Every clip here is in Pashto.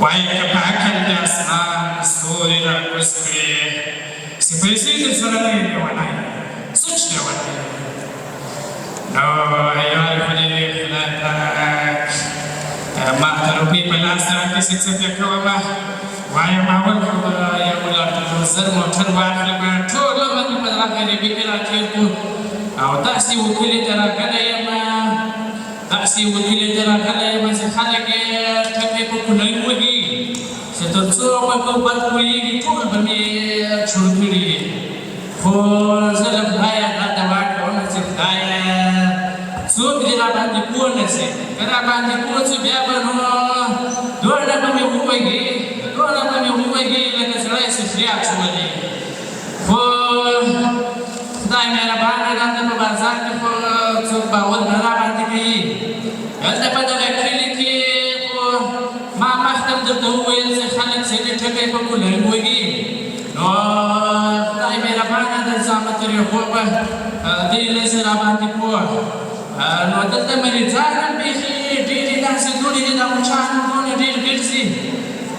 وایي که په عقل د اسمان ستوري راکوز کړې چې پیسې در سره نه وي لیونی سوچ لیونی نو یوه خدای خدای پاک ما ته روپۍ په لاس راکړي چې څه پرې کومه وایم اول خو به یو زر موټر واخلم ټول عمر مې په دغه غریبۍ کې راتېر کړو او داسې وکیلې ته راغلی یم داسې وکیلې ته راغلی یم چې خلک یې ټپې په کونۍ وهي چې تر څو مې په بد پوهېږي ټول به مې چور کړي وي خو زه له خدایه دا دعا کوم چې خدایه څوک دې راباندې پوه نه شي که راباندې پوه شي بیا به نو دواړه به مې ووږي دواړه به مې ووږي لکه سړی چې فریاد شولی خو خدای مهربانه دلته په بازار کې خو څوک باور نه راباندې کوي دلته په دغه کلي کې خو ما مخکې هم درته وویل چې خلک چې دې ټکی په کولۍ وږي نو خدای مهربانه د زحمت ریښو به دې لږ راباندې پوه نو دلته مریضان هم بیخي ډېرې داسې دوړې دي دا مچان دونه ډېر ګرځي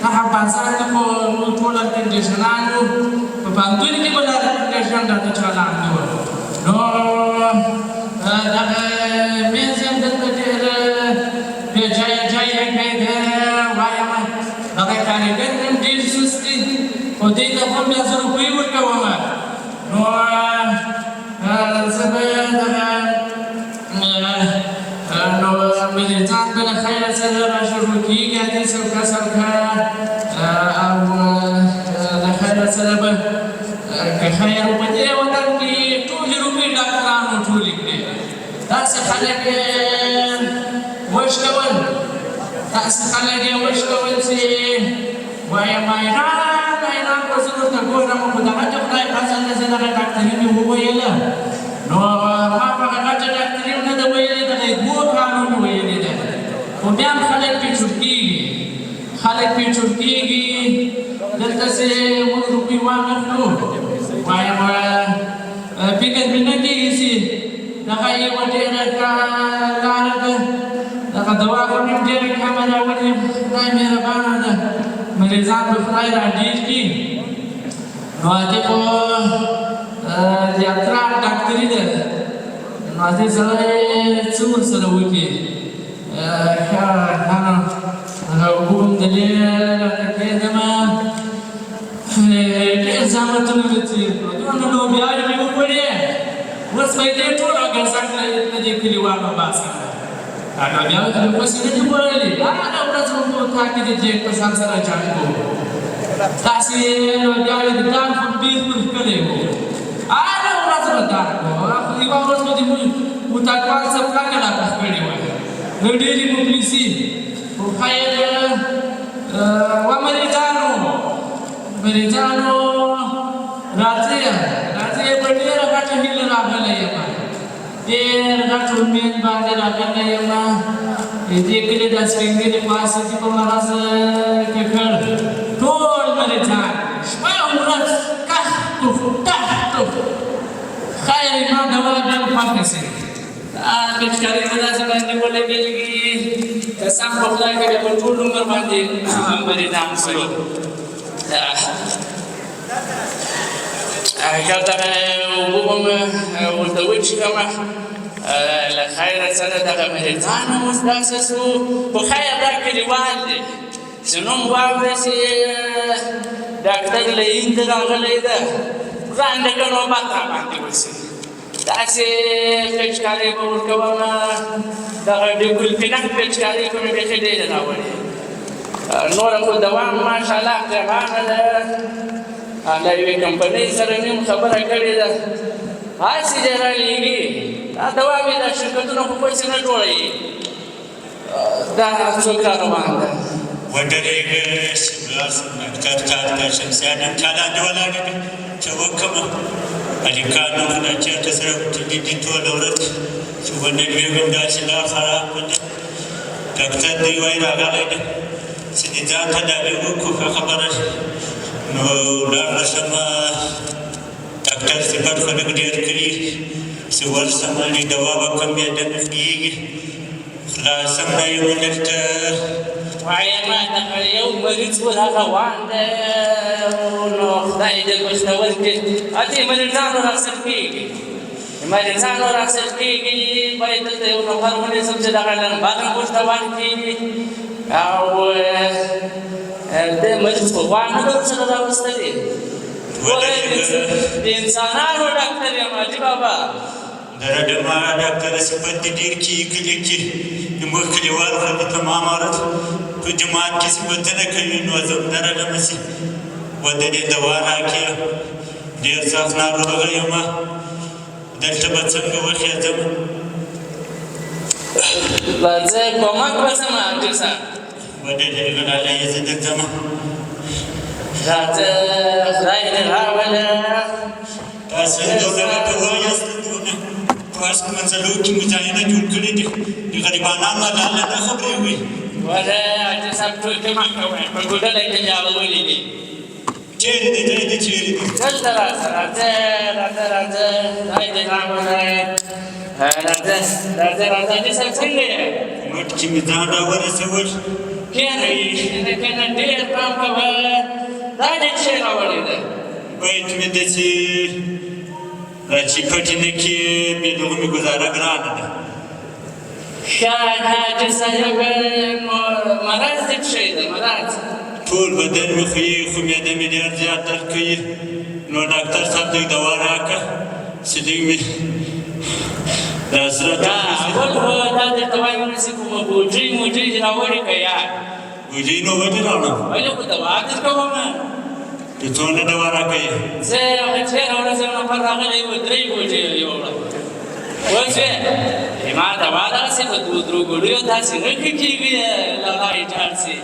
هغه بازار کې خو موږ ټول کنډیشنان وو په پوهنتون کې به دا کنډیشن راته چالان وو نو دغه مېز هم دلته ډېر بې ځایه ځایه کوي وایم دغه کارګر هم ډېر سست دي خو دې ته خو بیا زه روپۍ ورکوم نو زه به دغه نو مریضان به له خیره سره راشروع کېږي اتې سوکه سوکه او له خیره سره به که خیر په دې وطن کې ټولې روپۍ ډاکټرانو ټولې کړې داسې خلک یې وشکول داسې خلک یې وشکول چې وایم ایران به زه ورته ګورم خو دغه چې خدای فضل دی زه دغه ډاکټري مې وویله نو ما په هغه چې ډاکټري نه ده ویلې دغه دوه کالو مې ویلې ده خو بیا هم خلک پرې چوپ کېږي خلک پرې چوپ کېږي دلته چې موږ روپۍ واخلو وایم فکر مې نه کېږي چې دغه یوه ډېره لاره ده دغه دوا خو مې ډېره کمه راولې خدای مهربانه ده مریضان به خدای را ډېر کړي نو دې خو د اترار ډاکټري ده نو دې سړی څه ورسره وکړي ښه هغه اوبه هم د دې کېدمه ډېر زحمتونه مې تېر کړو دونه لوبیاوې مې وخوړې اوس به یې دې ټوله ګرځه کړه د دې کلیوالو باسه لوبیاوې خو مې اوس یې نه دي خوړلې هره ورځ به په اطاق کې د دې کسان سره جنګ کوو داسې لوبیاوې د دال خو بېخي ښکلی وو هره ورځ به دال کوو یوه ورځ به دې اطاقوال څه پلانګه راپخ کړې وه د ډېرې مفلسي خو خیر و مریضانو راځئ په ډېره غټه هیله راغلی یم ډېر غټ امید باندې راغلی یم دې کلي دا سپین ږیري پاسې چې په مرض کې کړ ټول مریضان شپه او ورځ کښتو خیر ما دوا بیا هم خوښه شي پېچکاري مې داسې باندې ولګېږي قسم په خدای کې بیا په ټول عمر باندې مریضان شوي که دغه اوبه به مې ورته وچښمه له خیره سره دغه مریضان هم اوس داسې شو خو خیر دا کلیوال دی چې نوم واورې چې ډاکټر له هند راغلی ده ځان لکه نوبت راباندې وشي داسې پېچکاري به ورکومه دغه ډیکلفینک پېچکاري خو مې بیخي ډېرې راوړې نوره خو دوام ماشاءالله پرېمانه ده له یوې کمپنۍ سره مې هم خبره کړې ده هسې دې رالیږي دا دوا مې دا شرکتونه خو پیسې نه جوړوي دا څوک را روان ده ودرېږه ډاکټر کار ته شمسیان هم تالاندې ولاړې دي چې وکړمه هلکانو خو دا چېرته سره دي ټوله ورځ چې ونه لوېږم داسې لا خراب کړه ډاکټر دی وایي راغلی دی چې د ځان تداوي وکړو ښه خبره نو لاړه شمه ډاکټر صفت خو لږ ډېر کړي چې ورشم دوا به کوم بیا دمې خېږي خلاصم نه یې ولږ ته وایم دغه یو مریض و هغه روان دی نو خدای دې بختور کړي اته مریضانو راخصل کېږي مریضانو راخصل کېږي باید دلته یو نفر ونیسم چې دغه لنبادن پوسټ روان کېږي او دې مریض خو روان نه در سره راوستلی د انسانانو ډاکټر یم حاجي بابا درډما ډاکټر صفت دې ډېر کلي کې زموږ کلیوال خلکو ته معمارت په جومات کې صفتونه کوي نو زه هم درغلم شي ورته دې دوا راکړې ډېر سخت ناروغه یم دلته به څنګه وخېږم زه کومک وسم حاجي صاحب ودې دې ګلالۍ زه درته ځم راځه خدای دې راوله تاسو دونه ګټور یاست تاسو په منځلو کې مجاهدینه جوړ کړي دي د غریبانو ملالۍ نه خبرې وي وله حاجي صاحب ټول جمع کوئ په ګوډله کې مې اړولي دي چیرې دی دی دی چیرې دی دلته راځه راځه خدای دې راوله راځه حاجي صاحب څنګه یې مټ چې مې ځان راورسول کېنه ډېر پام کوه دا دې څه راوړې ده باید مې داسې چې پټې نه کې بې دغه مې ګزاره ګرانه ده شاید حاجي صاحب مرض دې څه ده مرض ټول بدن مې خوږي خو معده مې ډېر زیات درد کوي نو ډاکټر صاحب دې دوا راکړه چې دې مې دا زړه اول خو دا درته وایم چې کومه بوجۍ موجۍ دې راوړې که یار بوجۍ نو ولې راوړم ولې خو دوا درکوم ته څونه دوا راکوې زه هغه تېره ورځ یو نفر راغلی و 3 بوجۍ یوړه اوس یې ما دوا دغسې په درو ګولیو داسې نه کېږي لغای جال سي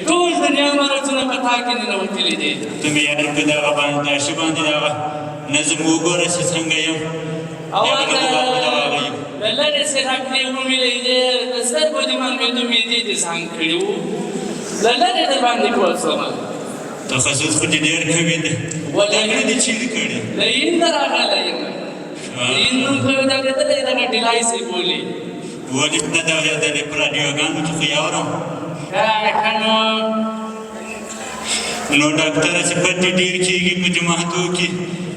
ټول دنیا مرضونه په تا کې ننوتلي دي ته مې یار په دغه باندې دا شی باندې دغه نظم وګوره چې څنګه یم او له لرې سې راکړې ومې دی د سترګو دې باندې د معدې دې ځان کړي وو له لرې در باندې پوه شوم تخصص خو دې ډېر کوي دی ډاکټر دې چیرې کړی له هند راغلی یم هند نوم خو یې اورېدلی دغه ډیلای سې بولي ولې نه دا اورېدلی په راډیوګانو کې خو یې اورم ښه نو ډاکټره صفت دې ډېر کېږي په جوماتو کې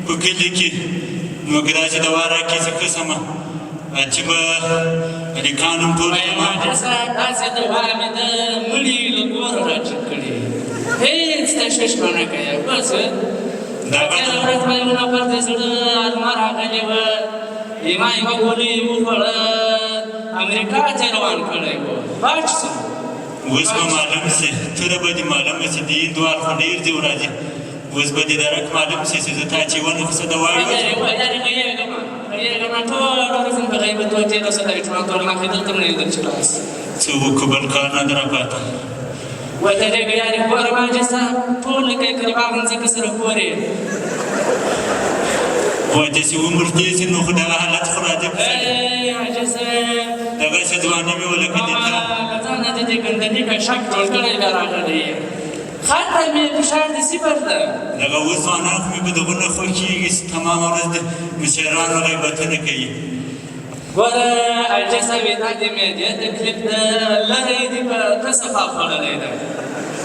په کلي کې نو که داسې دوا راکړي زه ښه شمه چې به هلکان هم ټول حاجي صاحب داسې دوا مې د مړي له ګوره راټیټ کړي هېڅ تشویش به نه کوې بس تېره ورځ به یو نفر د زړه ارمه راغلی وه یمه ګولۍ یې وخوړه امریکا ته روان کړی و باچ شو اوس به معلوم سي توره به دې معلومه سي د هند وار خو ډېر دي ورځې اوس به دې درک معلوم سي چې زه تا چې ونه څه دوا څه وکړو بل کار نه ده راپاته ورته دې ګیارې ګوره حاجي صاحب ټول لکه قربان ځکه سره ګورې وایي داسې عمر تېر شي نو خو دغه حالت خو راځي حاجي صاحب دغسې ځواني مې ولکه دې ته له ځانه د دې ګندنې که شک جوړ کړی بیا راغلی یې خاطر مې فشار دې صفر ده دغه اوس ځوانان خو مې په دغه نه خوښېږي تمامه ورځ د مشرانو غیبتونه کوي ګوره حاجي صاحب دا د معدې تکلیف ده لرې دې په ته صفا خوړلی ده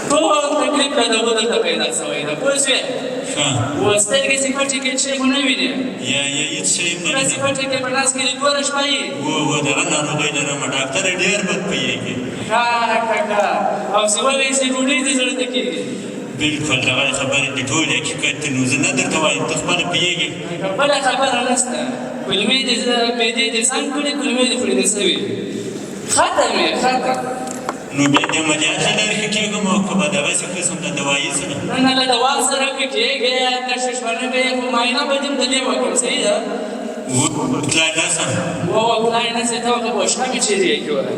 ټول تکلیف له دغو دلته پیدا شوی ده پوه شوې اوس سترګې چې پټې کړې شی خو نه وینې یا هېڅ شی هم نه ورځې پټې کړې په لاس کې دې ګوره شپه یې دغه ناروغۍ لرم ډاکټر یې ډېر بد پوهېږي او چې ووایي چې ډوډۍ دې زړه ته کېږي بلکل دغه خبرې دې ټول حقیقت دی نو زه نه درته وایم ته خپله پوهېږې بله خبره نشته کلمې دې معدې دې ځان کړې کلمې دې پرېږدې شوې ختم یې ختم نو بیا د عملیات له لارې ښه کېږم او که به دغسې قسم د دوایي سره نه له دوا سره که کېږې تشویش به نه کوې خو معاینه به دې د دې وکړم صحیح ده تلای نه شم تلای نه شې ته که بوشکه مې چیرې یې کې وایي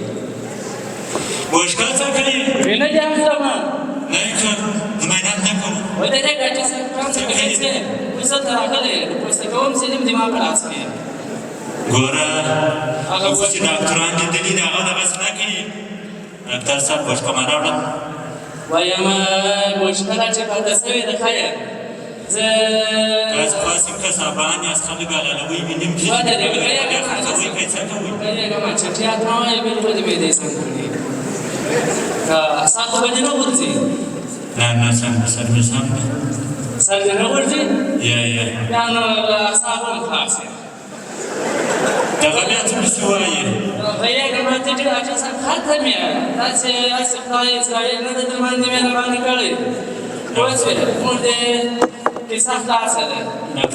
بوشکه څه کوي وینه دې اخلمه نه یې کړم زه معاینات نه کوم ودې ګټې څه کار څه کوې څه اوس دلته راغلی پوسته کوم چې دې دماغ په لاس کې ګوره اوس چې ډاکټران دې دلي دي هغه دغسې نه کوي ډاکټر صاحب بوشکه ما راوړه وایم بوشکه را چې پاته شوې ده خیر زه تاسو خاصم کسابان یاست خلک علالوی وینم چې بیا خرڅوئ که څه کوئ ګرېږم چټیات نه وایي بلکل د معدې څنګ کړي اعصاب به دې نه غورځي نه سر مې سم دی سر دې نه غورځي یا بیا نو اعصاب هم خلاص دي دغه بیا څه پسې وایې غږېږم ته چې اچھا سم ختم یې داسې خدای اسرائیل نه ده در باندې مهرباني کړې اوس موږ دې کیسه خلاصه ده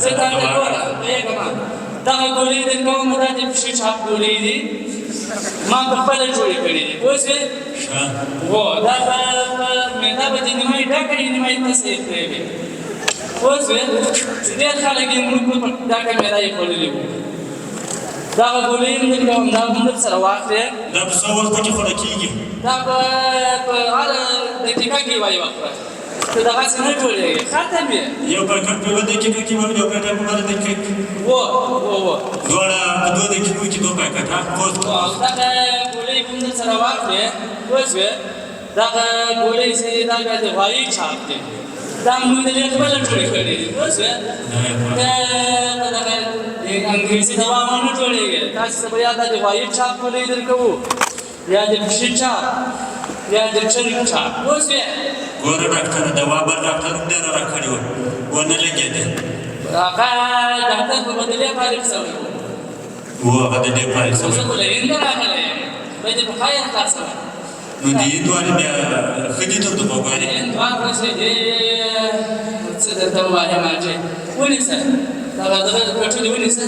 زه تا ته ګوره غږېږم دغه ګولۍ در کوم دا د پښې چاپ ګولۍ دي ما په خپله جوړې کړې دي پوه شوې هو دا په معده به دې نیمایي ډکه وي نیمایي تاسې یې پرېږدي پوه شوې ډېر خلک یې موږ په ډکه معده یې خوړلي وو دغه ګولۍ هم در کوم دا هم درسره واخلې دا په څو وخت کې خوړه کېږي دا په هره دقیقه کې یوه خوره ته دغسې نه جوړېږي ختم یې یو پاکټ په 1 دقیقه کې ورکړي یو پاکټ په 12 دقیقه کې دواړه په 2 دقیقو کې 2 پاکټ ها دغه ګولۍ هم درسره واخلې پوه شوې دغه ګولۍ چې دا بیا د غوایي چاپ دی دا موږ د دې خپله جوړې کړې دي پوه شوې دغه انګریزي دوا نه جوړېږي تاسو به یا د غوایي چاپ ګولۍ درکوو یا د پښې چاپ یا د چرګ چاپ پوه شوې ګوره ډاکټره دوا بل ډاکټر هم ډېره راکړې وه ونه لګېده هغه ډاکټر په بدلې فارغ شوی و هغه د دې فارغ شوی زه خو له هنده راغلی یم باید دې په خیر خلاصوم نو د هندوانې بیا ښه دي تر دغه غواړې هندوان خو چې څه درته ووایم چې ونیسه دغه پټولې ونیسه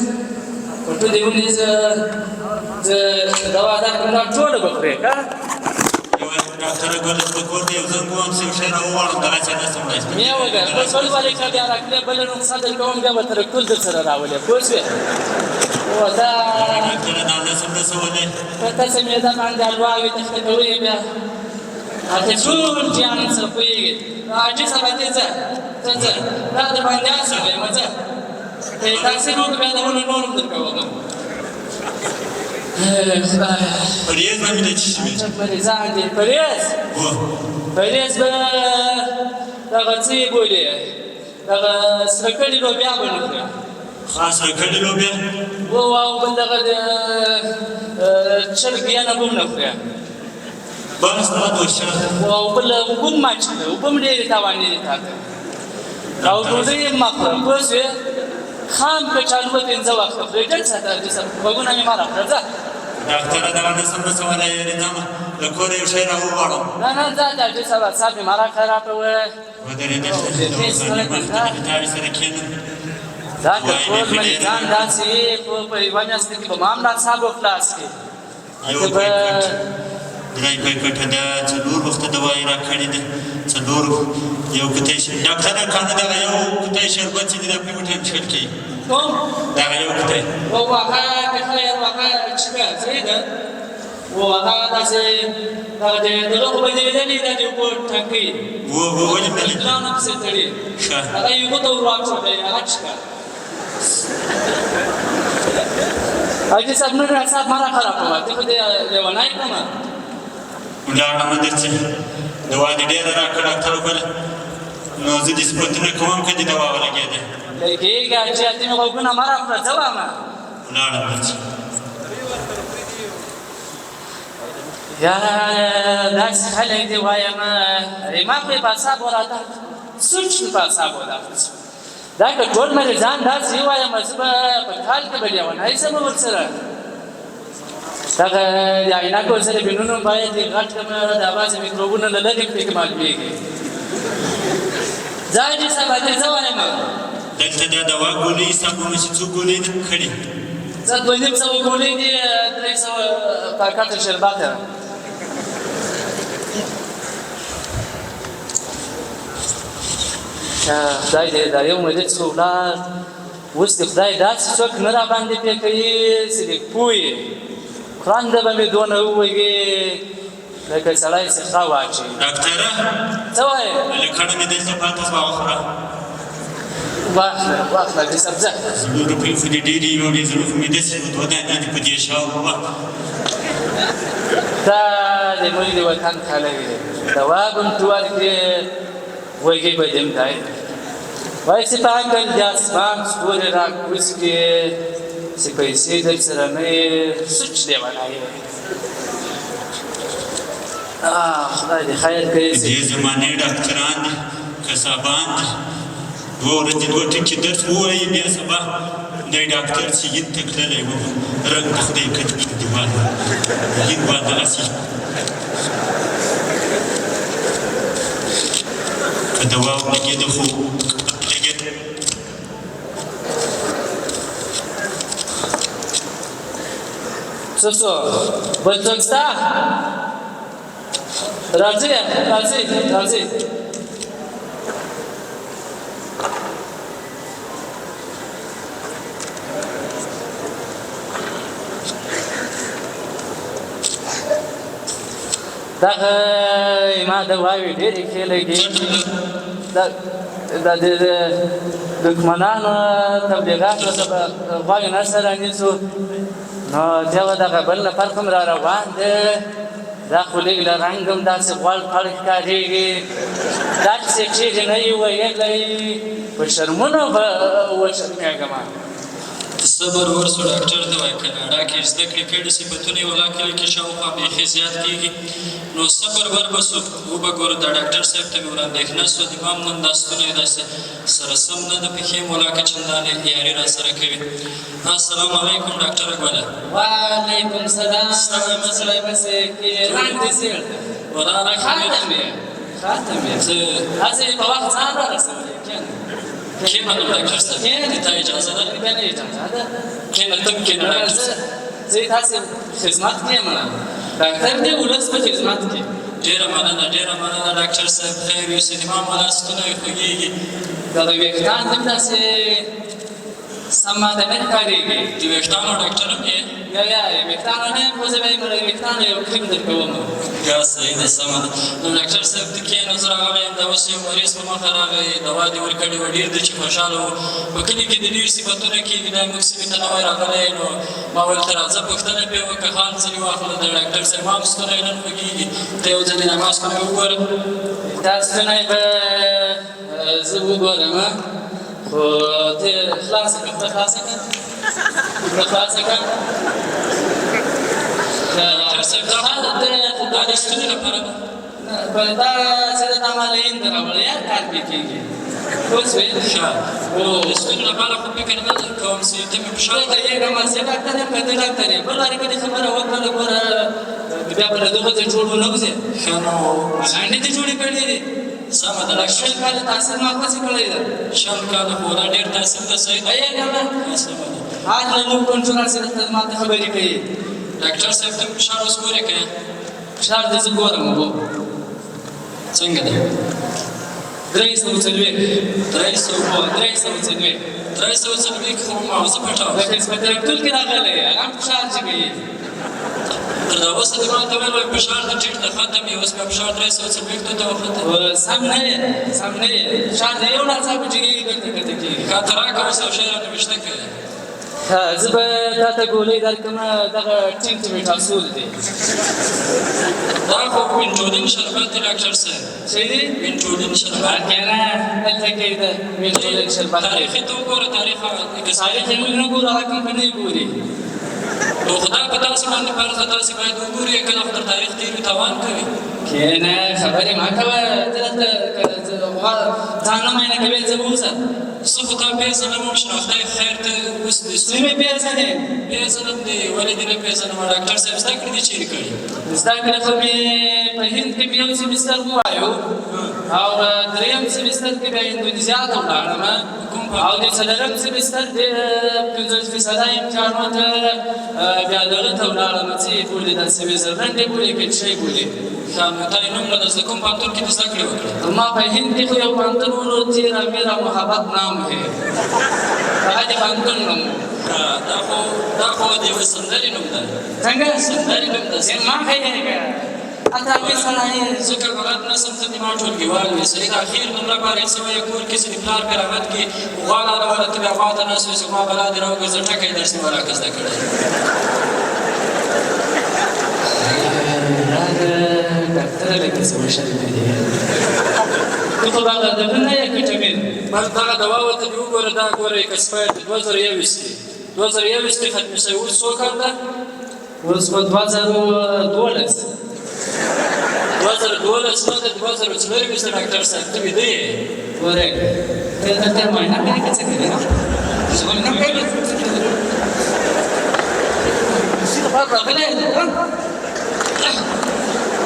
پټولې ونیسه زه دوا درکړم دا ټوله به خورې که ډاکټره ګل په کور کې یو زنګ وم چې یو شی راوغواړم دغه څه نه سملای مې وګوره بس ولې که بیا راکړې بله نسخه در کوم بیا به تر ټول درسره راولې پوه شوې دا ډاکټره دا نسم رسولی که تاسې معده باندې الواوې تخته کوئ بیا هلته ټول جهان سره پوهېږي عاجزه به دې ځه دا در باندې اصل یم ځه که یې تاثیر وکړو بیا د ونو نور هم در کوم خدایه پرهیز به مې د څه شي وي مریضان دي پرهیز به دغه څه یې بولې دغه سره کړي لوبیا به نه خورې سره کړي لوبیا او بل دغه چرګ یانه به هم نه خورې بس دا دوشه او بل اوبه هم اچوي اوبه هم ډېرې تاوانې دي تا ته او ډوډۍ یې مه خوره پوه شوې خام کچالو به 5 وخته خورې ډېر ساته غوږونه مې مه راکړه ځه ډاکټره دغه نسم رسولی یعنې ځم له کوره یو شی راوغواړم نه ځه ډاکټر صاحب اعصاب مې مه راخرابوه ودرېدل تاوې سره کښېنم دا که ټول مریضان داسې یې په یوه میاشت کې به ما هم اعصاب خلاص کړي یو پاکټ درې پاکټه ده 4 وخته دوا یې راکړې ده 4 یو کوټی ډاکټره کنه دغه یو کوټی شربت چې دی دا په کوټی څښل کېږي کوم دغه یو کوټی هغه که خیر هغه څښه صحیح ده هغه داسې دغه خو به دې لیدلې دا د اوبو ټانکۍ ولې نه لیدل ګرانو پسې تړي هغه یې اوبو ته ور واچولی هغه څښه حاجي صاحب نور اعصاب مه راخرابوه ته خو دې لیونی کړمه ولاړم درڅې دوا دې ډېره راکړه ډاکټر وکړه نو زه دې صفتونه کوم که دې دوا ولګېده کېږي حاجي ته مې غوږونه مه راکړه ځه وامه ولاړم درڅې یا داسې خلک دي وایم ما خو یې په اعصابو راته سوچ مې په اعصابو راغلی دا که ټول مریضان داسې وایم زه به په کال کې به لیونی شم ورسره دغه د عینکو سره بینونه باید غټ کړم دا بعضې میکروبونه له لرې پکې معلومېږي ځه حاجي صاحب هلته څه وایم دلته دا دوا ګولۍ حسابونه چې څو ګولۍ دي کړي زه 250 ګولۍ دي 300 پاکټ شربت خدای دې دا یو مریض خو ولاړ اوس دې خدای داسې څوک نه راباندې پرې کوي چې دې پوه یې خرانده به مې دونه ووږي لکه سړی چې ښه واچوي ډاکټره څه وایې هلکانو مې دلته پاته شوه وخوره واخله دې صاحب ځه 100 روپۍ خو دې ډېرې وړې زړه خو مې داسې 2 دانې دي په دې شاوخوا دا د موږ د وطن خلک دي دوا به هم تو ورکړې وږي به دې هم دی وایي چې په عقل د اسمان ستوري راکوز کړې چې پیسې در سره نه یې سوچ لیونی یې خدای دې خیر کړي. دې زمانې ډاکټران دي کسابان دي 2 ورځې 2 ټکي درس ووایي بیا سبا دی ډاکټر چې هند ته تللی و رنګ د خدای کړي دیوال هند به دغسې که دوا ولګېده خو لګېد څه څو بل څوک شته؟ راځئ راځئ راځئ. دغه ما دواوې ډېرې ښې لګي. د دښمنانو تبلیغاتو ته به غوږ نه سره رانیسو نو دغه دغه بل نفر کوم را روان دی دا خو لږ له رنګ هم داسې غوړ پړ ښکارېږي داسې چیغې نه یې ویلی په شرمونو به وشرمېږم. صبر ورسو ډاکټر ته وایي کاناډا کې زده کړې کړي صفتونه یې ولا کلي کې شاوخوا بیخي زیات کېږي نو صبر وربسو وبګورو دا ډاکټر صاحب ته مې وړاندېښنه سوه د ما هم نن دا ستونی داسې سره سم نه ده پښې مولا که چندانې یاري را سره کوي. السلام علیکم ډاکټره ګله. وعلیکم سلام. مسئله بسې کې رنګ دې سیر ده وراره خاتم یې څه هسې په وخت ځان را رسولی کښېنه کښېنه نو ډاکټر صاحب د تا اجازه ده بله اجازه ده کښېنه ته هم کښېنه ډاکټر صاحب. زه یې تاسې خدمت کې یم ډاکټر دی ولس په خدمت کې. ډېره مننه ډاکټر صاحب خیر یوسې د ما ملا ستونی خوږېږي دا د ویښتان هم داسې سم ماته نه ښکارېږي. د ویښتانو ډاکټر هم یې یا ویښتانو نه یم خو زه به یې ویښتانو یو کریم درکوم. یا صحیح ده سمه ده نو ډاکټر صاحب ته کښېنه زه راغلی یم دا اوس یو مریض په مخه راغی دوا دې ورکړې وه ډېر دی چې خوشحاله و په کلي کې د ډېر صفتونه کېږي دا موږ سیمې ته نوی راغلی نو ما ویل ته راځه پوښتنه پرې وکړه حال ځینې واخله د ډاکټر صاحب ما هم ستونی نن خوږېږي ته یو ځلې زما ستونی وګوره. دا ستونی به زه وګورم خو ته خلاصه کړه خوله خلاصه کړه ډاکټر صاحب دا د ستوني لپاره ده دا چې دا ما له هند راوړی یا کار پرې کېږي پوه شوې د ستوني لپاره خو فکر نه کوم چې ته مې فشار یېږم چې ډاکټر یم که ته ډاکټر یې بل اړیکه دې خبره وکړله ګوره بیا به له دغه ځای جوړ ونه وځې ښه نو لنډې دې جوړې کړې دي سمه ده شل کاله تحصیل ما پسې کړی ده شل کاله خو دا ډېر تحصیل ده صحیح ده سمه ده حال له موږ کنټرول سره ته ما ته خبرې کوي. ډاکټر صاحب ته فشار اوس ګورې که فشار دې زه ګورم ورو څنګه ده 340 خو ماغزه پټه د انسپکټر ټول کې راغلی هغه فشار چې کوي تر دا اوسه دې ما ته ویل وایي فشار د ټیټ ده ختم یې اوس بیا فشار 340 ته وخته سم نه یې فشار د یو ناڅاپه جګېږي بېرته کښته کېږي. ښه ته راکړه اوس یو شی رانه ویشته کړې زه به تا ته ګولۍ درکړم دغه ټینټمیټاسول دی دا خو وینټولین شربت دی ډاکټر صاحب څه دی وینټولین شربت کنه دلته کې د وینټولین شربت تاریخ یې ته وګوره تاریخ تاریخ یې موږ نه ګورو هغه کمپنۍ ګوري نو خدای په تاسو باندې فرض ده تاسې باید وګورئ کله خو تر تاریخ تېر وي تاوان کوي کښېنه خبرې مه کوه ته دلته ځان نه معاینه کوې زه به اوسه زه خو تا پېژنم هم شناخته یې خیر ته اوس د څه مې پېژنې پېژنم دې ولې دې نه پېژنم ډاکټر صاحب زده کړې دې چېرې کړي زده کړې خو مې په هند کې مې یو سیمستر ووایو او درېیم سیمستر کې بیا اندونیزیا ته ولاړم او د څلورم سیمستر د 50% امتحانو ته بیا دغه ته ولاړم چې بولي دا سیمستر لنډې بولي که څه بولي ښه نو تا یې نوم له زده کوم پوهنتون کې دې زده کړې وکړې ما په هند کې خو یو پوهنتون ولو تیرا میرا محبت نام ہے هغه د پوهنتون نوم دا خو د یوې سندرې نوم ده څنګه سندرې نوم ده ما ښیېږه اته مې سړی ځکه غلط نسم ته دې ما ټولګیوال وې صحیح ده اخیر نوم راپارې سوی یې کور کې چې د پلار کراغت کې غواړه راوړه ته بیا خوا ته ناست وې زما بلا دې راوګرځه ټکی درس مې وراکه زده کړی ډاکټره لکه څه وشلې دي ته خو دغه دغه نه یې ویټامین بس دغه دوا ورته دې وګوره دا ګوره ایکسپایر دی 2021 دی 2021 کې ختمې شوی اوس څو کال ده اوس په 2012 2012 نه د 2024 د ډاکټر صاحب ته ویده یې ورګ ته دلته معاینه کوي که څه کوي نه معاینه کوي څه خبر راغلی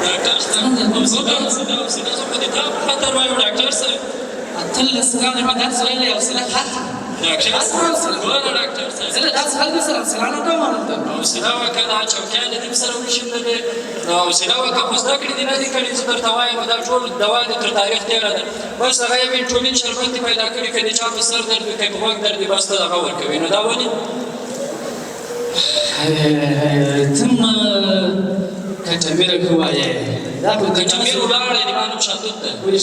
ډاکټر صاحب حوصله زه خو د تا په خاطر وایم ډاکټر صاحب 18 کاله مې درس ویلی حوصله ختم ډاکټر صاحب ګوره ډاکټر صاحب زه له داسې خلکو سره حوصله نه کوم هلته حوصله وکړه دا چوکیان دې دې سره ونشم دلې نو حوصله وکړه خو زده کړې دې نه دي کړي زه درته وایم دا ټول دوا دې تر تاریخ تېره ده بس هغه یو انټولین شربت دې پیدا کړي که د چا په سر درد وي که په غوږ درد وي بس ته دغه ورکوي نو دا ولې تم کټمیر کوایې دا په کټمیر ولاړې دې معلوم شالتوت ده ولې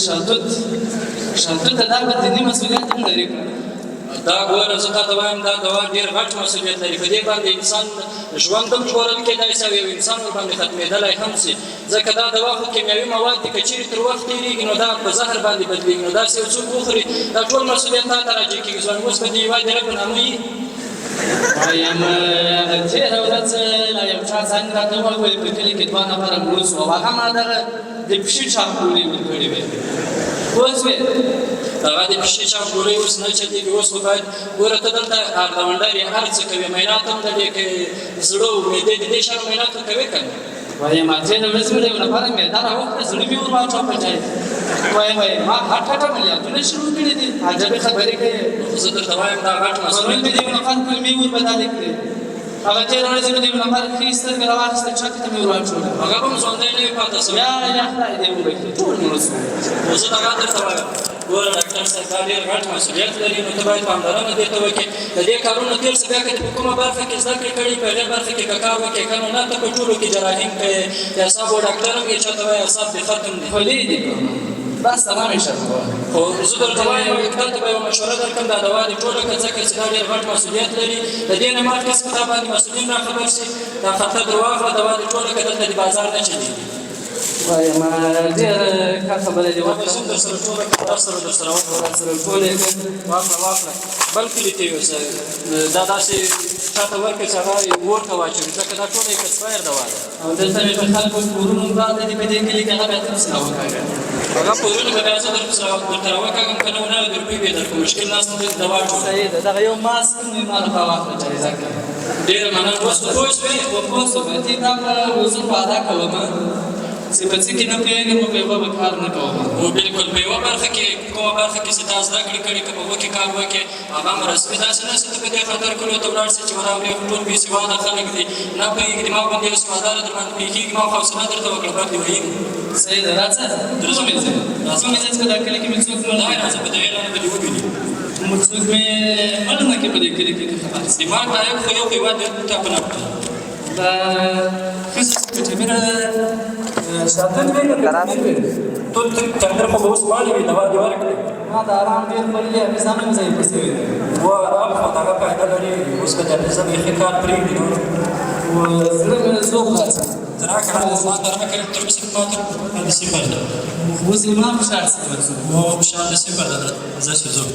شالتوت ته دا به دیني مسؤلیت هم لري دا ګوره زه تا ته وایم دا دوا ډېر غټ مسؤلیت لري په دې باندې انسان ژوند هم ژغورل کېدای شي او یو انسان ورباندې ختمېدلی هم شي ځکه دا دوا خو کیمیاوي مواد دي که چېرې تر وخت تېرېږي نو دا په زهر باندې بدلېږي نو داسې یو څوک وخوري دا ټول مسؤلیت تا ته راجع کېږي ځوان اوس به د هېواد د رب په نامه یي وایم تېره ورځ له یو چا زنګ راته وویل په کلي کې 2 نفره مړه شو او هغه ما دغه د پښې چاپګورې ورکړې وې اوس وې هغه د پښې چاپګورۍ اوس نه چلېږي اوس خو باید ګوره ته دلته هارډونډر یې هر څه کوې معاینات هم لرې که زړه او معدې د دې شیانو معاینات هم کوې که نه وایم تېره ورځ مې د یو لپاره معده راوکړه زړه مې ور واچاو په ځای وایم ما هټ عملیاتونه شروع کړي دي عجبې خبرې کوې زه درته وایم دا غټ پرون مې د یو نفر کلمې ور بدلې کړې هغه تېره ورځ مې د یو نفر ښې سترګې راواخیستې چاته ته مې ور واچولې هغه به هم ژوندی نه وي پاته سوی یا خدای دې وبخښي ټول مړه شو خو زه دغه درته وایم ګوره ډاکټر صاحب دا ډېر غټ مسؤلیت لري نو ته باید پاملرنه دې ته وکړې د دې کارونو تېر څه بیا که دې په کومه برخه کې زده کړې کړي په هغې برخه کې که کار وکړې که نو نه ته په ټولو کې جراحي هم کوې د اعصابو ډاکټر هم یې چاته وایي اعصاب دې ختم دي خولې دې کوم بس تمام شو خو زه درته وایم دلته به یوه مشوره درکړم دا دوا دې ټوله کړه ځکه چې دا ډېر غټ مسؤلیت لري د دې نه مخکې څخه تا باندې مسؤلین راخبر شي دا خطر در واخله دوا دې ټوله کړه دلته د بازار نه چلېږي وایم ډېر ښه خبره دې ما به زه در سره ټوله کړه در سره وکړه سره ټول یې واخله بل کلي ته یوسه دا داسې چاته ورکړه چې هغه یې اور ته واچوي ځکه دا ټوله ایکسپایر دوا ده او دلته مې په خلکو کورونو راغلی دي په دې کلي کې هغه بیا ته پسې راوکاږه هغه پورونه به بیا زه درته راوکاږم که نه ونه روپۍ به درکړو مشکل ناسته دلته دوا جوړه صحیح ده دغه یو ماسک مې ما لخوا واخله جایزه کړه ډېره مننه اوس خو پوه شوې پوه شوم چې دا وضو په ادا کوم چې په څه کې نه پوهېږم په یوه به کار نه کوم او بلکل په یوه برخه کې کومه برخه کې چې تا زده کړې کړي که په هغو کې کار وکړې هغه هم رسمي داسې نه چې ته په دې خاطر کلیو ته ولاړ شې چې ورابرې خو ټول بېسواده خلک دي نه پوهېږي دماغ باندې یو سواداره در باندې پېښېږي ما خو حوصله درته وکړه بد دې ویل صحیح ده راځه درځو مې ځه راځو مې ځه چې په دا کلي کې مې څوک مړ دا راځه په دغې لاره به دې وویني څوک مې مړ نه کړي په دې کلي کې خبر دماغ لایق خو یو هېواد ته په نه دا ښځه چې کټمېره شاتل وې که کټمېر وې ټول چندر خو به اوس مالې وي دوا دې ورکړې ما د آرام ډېر پلي حافظه مې ځای پسې وې و آرام خو دغه فایده لري اوس به د حافظه بیخي کار پرېږدي نو زړه مې زوب خلاصه ته راکړه ما ته راکړه تر اوسه ما ته باندې صفر ده اوس یې ما فشار صفر شو و فشار د صفر ده زه چې ځو